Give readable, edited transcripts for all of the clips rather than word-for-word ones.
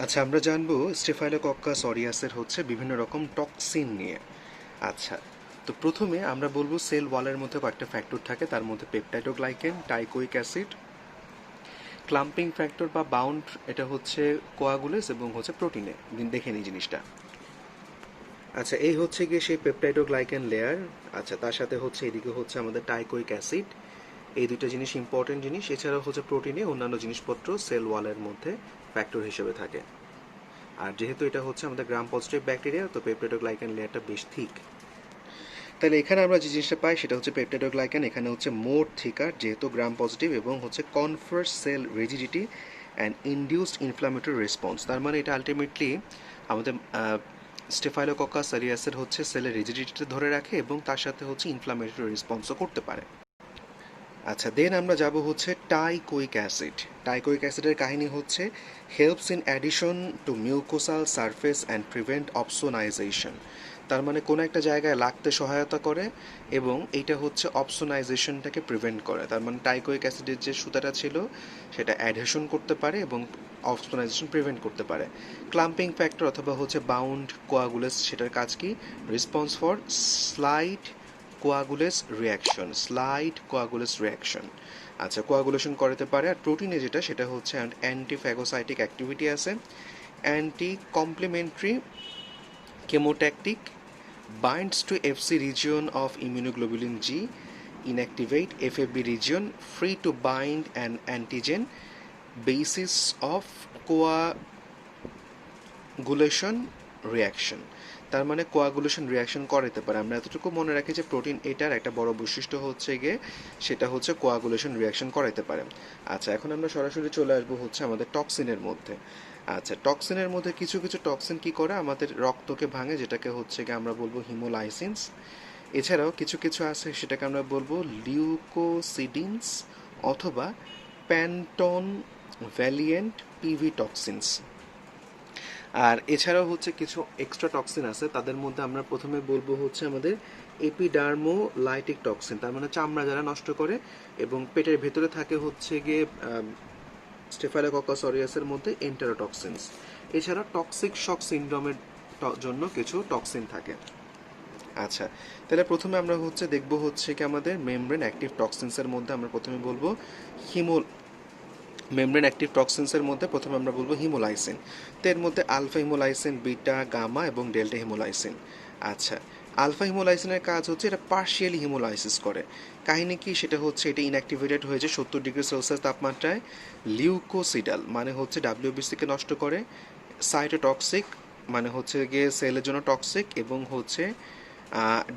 আচ্ছা, আমরা জানবো স্টেফাইলোকক্কাস অরিয়াসের হচ্ছে বিভিন্ন রকম টক্সিন নিয়ে। আচ্ছা, তো প্রথমে আমরা বলবো সেল ওয়ালের মধ্যে কয়েকটা ফ্যাক্টর থাকে, তার মধ্যে পেপটাইডোগ্লাইকেন, টাইকোইক অ্যাসিড, ক্লাম্পিং ফ্যাক্টর বা বাউন্ড, এটা হচ্ছে কোয়াগুলেস এবং হচ্ছে প্রোটিনে। দেখে নিই জিনিসটা। আচ্ছা, এই হচ্ছে গিয়ে সেই পেপটাইডোগ্লাইকেন লেয়ার। আচ্ছা, তার সাথে হচ্ছে এদিকে হচ্ছে আমাদের টাইকোইক অ্যাসিড। এই দুটো জিনিস ইম্পর্টেন্ট জিনিস। এছাড়াও হচ্ছে প্রোটিনে অন্যান্য জিনিসপত্র সেল ওয়ালের মধ্যে ফ্যাক্টর হিসেবে থাকে। আর যেহেতু এটা হচ্ছে আমাদের গ্রাম পজিটিভ ব্যাকটেরিয়া, তো পেপটাইডোগ্লাইকেন লেয়ারটা বেশ থিক। তাহলে এখানে আমরা যে জিনিসটা পাই সেটা হচ্ছে পেপটাইডোগ্লাইকেন এখানে হচ্ছে মোর থিকার, যেহেতু গ্রাম পজিটিভ, এবং হচ্ছে confers cell rigidity and induced inflammatory response. তার মানে এটা আলটিমেটলি আমাদের স্টেফাইলোকক্কাস অরিয়াসের হচ্ছে সেলের রিজিডিটিটা ধরে রাখে এবং তার সাথে হচ্ছে ইনফ্লামেটরি রেসপন্সও করতে পারে। আচ্ছা, দেন আমরা যাব হচ্ছে টাইকোইক অ্যাসিড। টাইকোইক অ্যাসিডের কাহিনী হচ্ছে helps in addition to mucosal surface and prevent opsonisation. তার মানে কোনো একটা জায়গায় লাগতে সহায়তা করে এবং এইটা হচ্ছে অপসোনাইজেশনটাকে প্রিভেন্ট করে। তার মানে টাইকোইক অ্যাসিডের যে সুতাটা ছিল সেটা অ্যাডহেশন করতে পারে এবং অপসোনাইজেশন প্রিভেন্ট করতে পারে। ক্লাম্পিং ফ্যাক্টর অথবা হচ্ছে বাউন্ড কোয়াগুলেস, সেটার কাজ কি? Response for slide coagulase reaction, slide coagulase reaction. আচ্ছা, কোয়াগুলেশন করাতে পারে। আর প্রোটিনে যেটা, সেটা হচ্ছে অ্যান্টিফ্যাগোসাইটিক অ্যাক্টিভিটি আছে, anti complementary chemotactic, binds to FC region of immunoglobulin G, inactivate FFB region, free to bind an antigen, basis of coagulation reaction। তার মানে কোয়াগুলেশন রিয়াকশন করাতে পারে। আমরা এতটুকু মনে রাখি যে প্রোটিন এটার একটা বড় বৈশিষ্ট্য হচ্ছে গিয়ে সেটা হচ্ছে কোয়াগুলেশন রিয়াকশন করাতে পারে। আচ্ছা, এখন আমরা সরাসরি চলে আসবো হচ্ছে আমাদের টক্সিনের মধ্যে। আচ্ছা, টক্সিনের মধ্যে কিছু কিছু টক্সিন কি করে? আমাদের রক্তকে ভাঙে, যেটাকে হচ্ছে গিয়ে আমরা বলবো হিমোলাইসিনস। এছাড়াও কিছু কিছু আছে, সেটাকে আমরা বলবো লিউকোসিডিনস অথবা প্যান্টন ভ্যালিয়েন্ট পিভি টক্সিনস। আর এছাড়াও হচ্ছে কিছু এক্সট্রা টক্সিন আছে, তাদের মধ্যে আমরা প্রথমে বলবো হচ্ছে আমাদের এপিডার্মোলাইটিক টক্সিন। তার মানে চামড়া যারা নষ্ট করে, এবং পেটের ভেতরে থাকে হচ্ছে গিয়ে স্টেফাইলোকক্কাস অরিয়াসের মধ্যে এন্টেরোটক্সিনস। এছাড়া টক্সিক শক সিনড্রোমের জন্য কিছু টক্সিন থাকে। আচ্ছা, তাহলে প্রথমে আমরা হচ্ছে দেখবো হচ্ছে কি আমাদের মেমব্রেন অ্যাক্টিভ টক্সিনসের মধ্যে আমরা প্রথমে বলবো হিমো মেমব্রেন অ্যাক্টিভ টক্সিনসের মধ্যে প্রথমে আমরা বলবো হিমোলাইসিন। তো এর মধ্যে আলফা হিমোলাইসিন, বিটা, গামা এবং ডেল্টা হিমোলাইসিন। আচ্ছা, আলফা হিমোলাইসিনের কাজ হচ্ছে এটা পার্শিয়ালি হিমোলাইসিস করে। কাহিনী কি? সেটা হচ্ছে এটা ইনঅ্যাক্টিভেটেড হয়েছে 70 ডিগ্রি সেলসিয়াস তাপমাত্রায়। লিউকোসিডাল মানে হচ্ছে ডাব্লিউবিসিকে নষ্ট করে। সাইটোটক্সিক মানে হচ্ছে গিয়ে সেলের জন্য টক্সিক, এবং হচ্ছে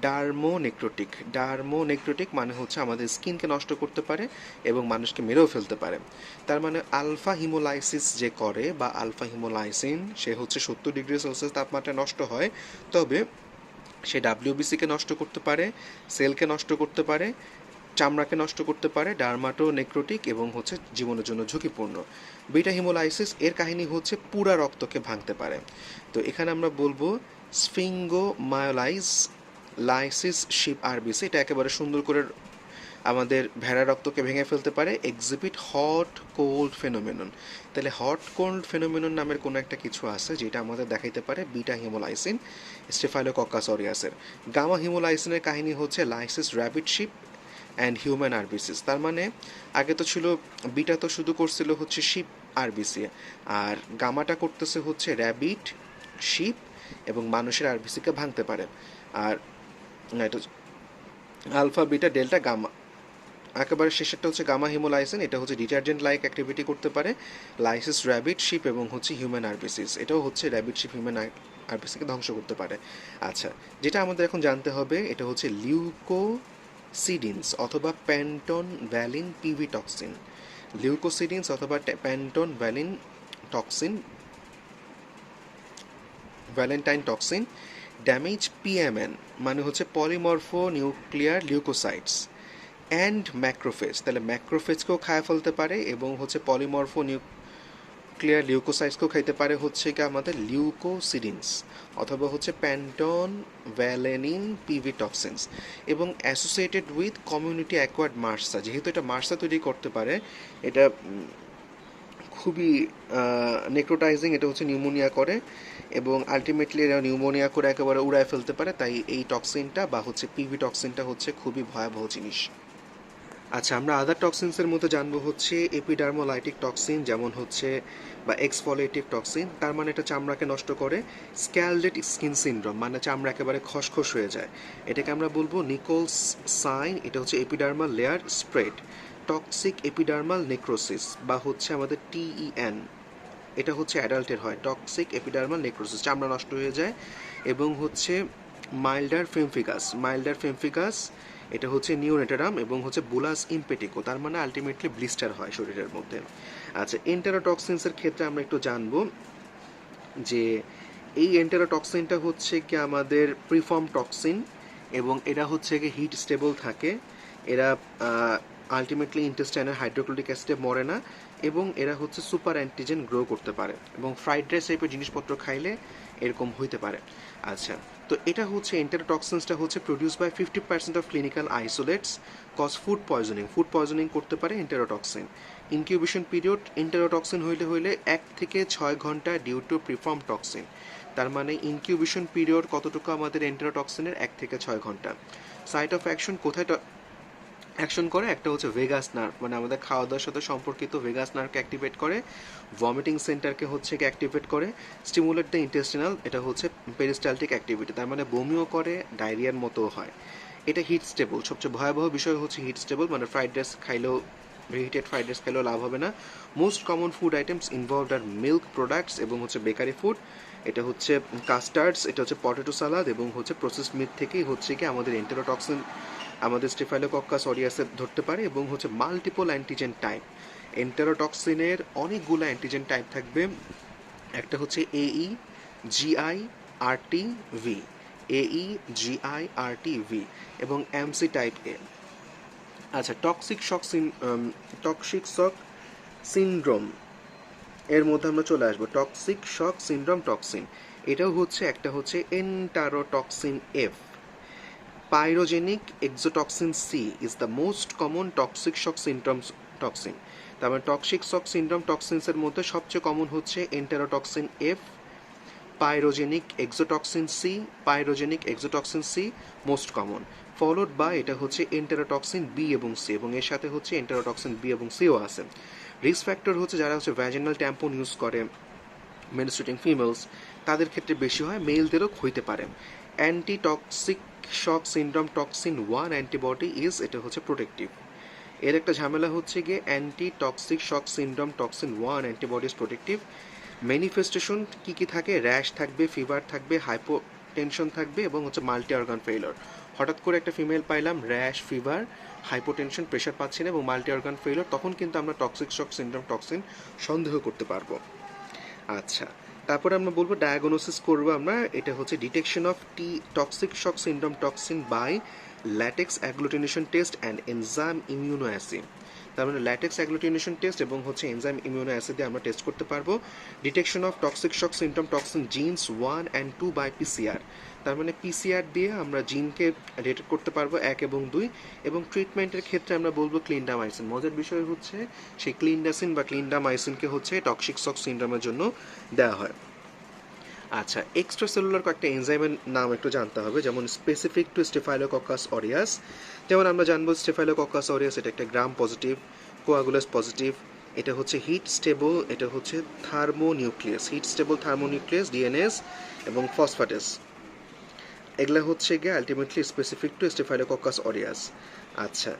ডার্মোনেক্রোটিক মানে হচ্ছে আমাদের স্কিনকে নষ্ট করতে পারে এবং মানুষকে মেরেও ফেলতে পারে। তার মানে আলফা হিমোলাইসিস যে করে, বা আলফা হিমোলাইসিন, সে হচ্ছে 70 ডিগ্রি সেলসিয়াস তাপমাত্রায় নষ্ট হয়। তবে সে ডাব্লিউবিসিকে নষ্ট করতে পারে, সেলকে নষ্ট করতে পারে, চামড়াকে নষ্ট করতে পারে, ডার্মাটোনেক্রোটিক, এবং হচ্ছে জীবনের জন্য ঝুঁকিপূর্ণ। বিটা হিমোলাইসিস এর কাহিনী হচ্ছে পুরা রক্তকে ভাঙতে পারে। তো এখানে আমরা বলবো স্ফিঙ্গোমায়োলাইজ লাইসিস শিপ আরবিসি, এটা একেবারে সুন্দর করে আমাদের ভেড়া রক্তকে ভেঙে ফেলতে পারে। Exhibit hot cold phenomenon. তাহলে হট কোল্ড ফেনোমেনন নামের কোনো একটা কিছু আছে যেটা আমাদের দেখাইতে পারে বিটা হিমোলাইসিন স্টেফাইলোকক্কাস অরিয়াসের। গামা হিমোলাইসিনের কাহিনী হচ্ছে lysis rabbit sheep and human RBCs. তার মানে আগে তো ছিল বিটা, তো শুধু করছিল হচ্ছে শিপ আরবিসি, আর গামাটা করতেছে হচ্ছে র্যাবিট, শিপ এবং মানুষের আরবিসিকে ভাঙতে পারে। আর এটা আলফা, বিটা, ডেল্টা, গামা। একেবারে শেষেরটা হচ্ছে গামা হিমোলাইসিন, এটা হচ্ছে ডিটারজেন্ট লাইক অ্যাক্টিভিটি করতে পারে। লাইসিস র্যাবিট শিপ এবং হচ্ছে হিউম্যান আরবিসিস, এটাও হচ্ছে র্যাবিট শিপ হিউম্যান আরবিসিকে ধ্বংস করতে পারে। আচ্ছা, যেটা আমাদের এখন জানতে হবে এটা হচ্ছে লিউকোসিডিনস অথবা Panton Valentine PV toxin. Leukocidins অথবা Panton Valentine toxin, Valentine toxin damage PMN মানে হচ্ছে polymorphonuclear leukocytes and macrophage. তাহলে ম্যাক্রোফেজকেও খায় ফেলতে পারে এবং হচ্ছে পলিমরফো নিউক্লিয়ার লিউকোসাইটসকেও খাইতে পারে হচ্ছে কি আমাদের লিউকোসিডিনস অথবা হচ্ছে প্যান্টন ভ্যালেনিন পিভি টক্সিনস, এবং associated with community acquired Marsa. যেহেতু এটা মার্সা তৈরি করতে পারে, এটা খুবই নেক্রোটাইজিং, এটা হচ্ছে নিউমোনিয়া করে এবং আলটিমেটলি এরা নিউমোনিয়া করে একেবারে উড়ায় ফেলতে পারে। তাই এই টক্সিনটা বা হচ্ছে পিভি টক্সিনটা হচ্ছে খুবই ভয়াবহ জিনিস। আচ্ছা, আমরা আদার টক্সিনসের মধ্যে জানবো হচ্ছে এপিডার্মোলাইটিক টক্সিন, যেমন হচ্ছে বা এক্সফলিয়েটিভ টক্সিন, তার মানে এটা চামড়াকে নষ্ট করে। স্ক্যালডেড স্কিন সিনড্রোম, মানে চামড়া একেবারে খসখস হয়ে যায়, এটাকে আমরা বলবো নিকোলস সাইন। এটা হচ্ছে epidermal layer spread. Toxic epidermal necrosis বা হচ্ছে আমাদের TEN, এটা হচ্ছে অ্যাডাল্টের হয়। টক্সিক এপিডার্মাল নেক্রোসিস, চামড়া নষ্ট হয়ে যায়। এবং হচ্ছে মাইল্ডার ফেমফিগাস, এটা হচ্ছে নিওনেটেরাম এবং হচ্ছে বুলাস ইমপেটিকো, তার মানে আলটিমেটলি ব্লিস্টার হয় শরীরের মধ্যে। আচ্ছা, এন্টেরোটক্সিনসের ক্ষেত্রে আমরা একটু জানবো যে এই এন্টেরোটক্সিনটা হচ্ছে কি আমাদের প্রিফর্ম টক্সিন এবং এরা হচ্ছে কি হিট স্টেবল থাকে। এরা আলটিমেটলি ইন্টেস্টাইনের হাইড্রোক্লোরিক অ্যাসিডে মরে না এবং এরা হচ্ছে সুপার অ্যান্টিজেন গ্রো করতে পারে এবং ফ্রাইড রাইস টাইপের জিনিসপত্র খাইলে এরকম হইতে পারে। আচ্ছা, তো এটা হচ্ছে এন্টেরোটক্সিনসটা হচ্ছে produce by 50% of clinical isolates cause food poisoning করতে পারে এন্টেরোটক্সিন। ইনকিউবেশন পিরিয়ড এন্টেরোটক্সিন হইলে 1 থেকে 6 ঘন্টা ডিউ টু প্রিফর্ম টক্সিন। তার মানে ইনকিউবেশন পিরিয়ড কতটুকু আমাদের এন্টেরোটক্সিনের? 1 থেকে 6 ঘন্টা। সাইট অফ অ্যাকশন কোথায় অ্যাকশন করে? একটা হচ্ছে ভেগাস নার্ভ, মানে আমাদের খাওয়া দাওয়ার সাথে সম্পর্কিত ভেগাস নার্ভকে অ্যাক্টিভেট করে। ভমিটিং সেন্টারকে হচ্ছে কি অ্যাক্টিভেট করে। স্টিমুলেট দ্য ইন্টেস্টিনাল, এটা হচ্ছে পেরিস্টালটিক অ্যাক্টিভিটি, তার মানে বমিও করে, ডায়রিয়ার মতো হয়। এটা হিট স্টেবল, সবচেয়ে ভয়াবহ বিষয় হচ্ছে হিট স্টেবল, মানে ফ্রাইড রাইস খাইলেও, রিহিটেড ফ্রাইড রাইস খাইলেও লাভ হবে না। Most common food items involved আর মিল্ক প্রোডাক্টস এবং হচ্ছে বেকারি ফুড। এটা হচ্ছে কাস্টার্ডস, এটা হচ্ছে পটেটো সালাদ এবং হচ্ছে প্রসেসড মিট থেকেই হচ্ছে কি আমাদের এন্টেরোটক্সিন আমাদের স্টেফাইলোকক্কাস অরিয়াসে ধরতে পারে। এবং হচ্ছে মাল্টিপল অ্যান্টিজেন টাইপ, এন্টেরোটক্সিনের অনেকগুলো অ্যান্টিজেন টাইপ থাকবে। একটা হচ্ছে AE GI RT V, AE GI RT V এবং MC টাইপ A। আচ্ছা, টক্সিক শক সিনড্রোম এর মধ্যে আমরা চলে আসবো। টক্সিক শক সিনড্রোম টক্সিন, এটাও হচ্ছে একটা হচ্ছে এন্টারোটক্সিন F। Pyrogenic exotoxin C is the most common toxic shock syndrome toxin। তার মানে টক্সিক শক সিনড্রোম টক্সিনসের মধ্যে সবচেয়ে কমন হচ্ছে enterotoxin F, pyrogenic exotoxin C most common, followed by এটা হচ্ছে এন্টেরোটক্সিন B এবং C, এবং এর সাথে হচ্ছে এন্টেরোটক্সিন B এবং Cও আছে। রিস্ক ফ্যাক্টর হচ্ছে যারা হচ্ছে ভ্যাজিনাল ট্যাম্পন ইউজ করে, মেনস্ট্রুয়েটিং ফিমেলস, তাদের ক্ষেত্রে বেশি হয়, মেলদেরও হইতে পারে। Antitoxic shock syndrome toxin 1 antibody is, এটা হচ্ছে প্রোটেক্টিভ। এর একটা ঝামেলা হচ্ছে গিয়ে antitoxic shock syndrome toxin 1 antibodies protective. Manifestation কি কি থাকে? র্যাশ থাকবে, ফিভার থাকবে, হাইপোটেনশন থাকবে এবং হচ্ছে মাল্টি অর্গান ফেইলর। হঠাৎ করে একটা ফিমেল পাইলাম, র্যাশ, ফিভার, হাইপোটেনশন, প্রেশার পাচ্ছি না এবং মাল্টি অর্গান ফেইলর, তখন কিন্তু আমরা টক্সিক শক সিনড্রোম টক্সিন সন্দেহ করতে পারবো। আচ্ছা, তারপরে আমরা বলবো ডায়াগনোসিস করবো আমরা, এটা হচ্ছে detection of toxic shock syndrome toxin by latex agglutination test and enzyme immunoassay. তার মানে ল্যাটেক্স অ্যাগ্লুটিনেশন টেস্ট এবং হচ্ছে এনজাইম ইমিউনো অ্যাসি দিয়ে আমরা টেস্ট করতে পারবো। Detection of toxic shock syndrome toxin genes 1 and 2 by PCR, তার মানে PCR দিয়ে আমরা জিনকে ডিটেক্ট করতে পারবো 1 এবং 2। এবং ট্রিটমেন্টের ক্ষেত্রে আমরা বলবো ক্লিন্ডামাইসিন। মজার বিষয় হচ্ছে সেই ক্লিন্ডাসিন বা ক্লিন্ডামাইসিনকে হচ্ছে টক্সিক শক সিনড্রোমের জন্য দেওয়া হয়। আচ্ছা, এক্সট্রা সেলুলার কয়েকটা এনজাইমের নাম একটু জানতে হবে, যেমন স্পেসিফিক টু স্টেফাইলোকক্কাস অরিয়াস। যেমন আমরা জানবো স্টেফাইলোকক্কাস অরিয়াস এটা একটা গ্রাম পজিটিভ, কোয়াগুলাস পজিটিভ, এটা হচ্ছে হিট স্টেবল, এটা হচ্ছে হিট স্টেবল থার্মোনিউক্লিয়াস ডিএনএস এবং ফসফেটেস। এগুলা হচ্ছে গিয়ে ultimately specific to staphylococcus aureus. আচ্ছা,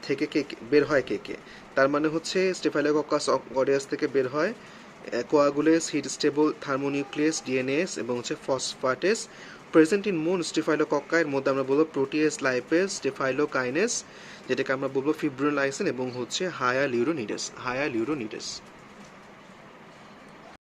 থেকে কে বের হয় কে? তার মানে হচ্ছে স্টেফাইলোকক্কাস অরিয়াস থেকে বের হয় কোয়াগুলেস, হিট স্টেবল থার্মোনিউক্লিয়াস ডিএনএস এবং হচ্ছে ফসফেটেস। প্রেজেন্ট ইন মোন স্টেফাইলোকক্কা এর মধ্যে আমরা বলবো প্রোটিয়েস, লাইপেজ, স্টেফাইলোকাইনেস, যেটাকে আমরা বলবো ফিব্রিনোলাইসিন এবং হচ্ছে হায়ালুরোনিডেস।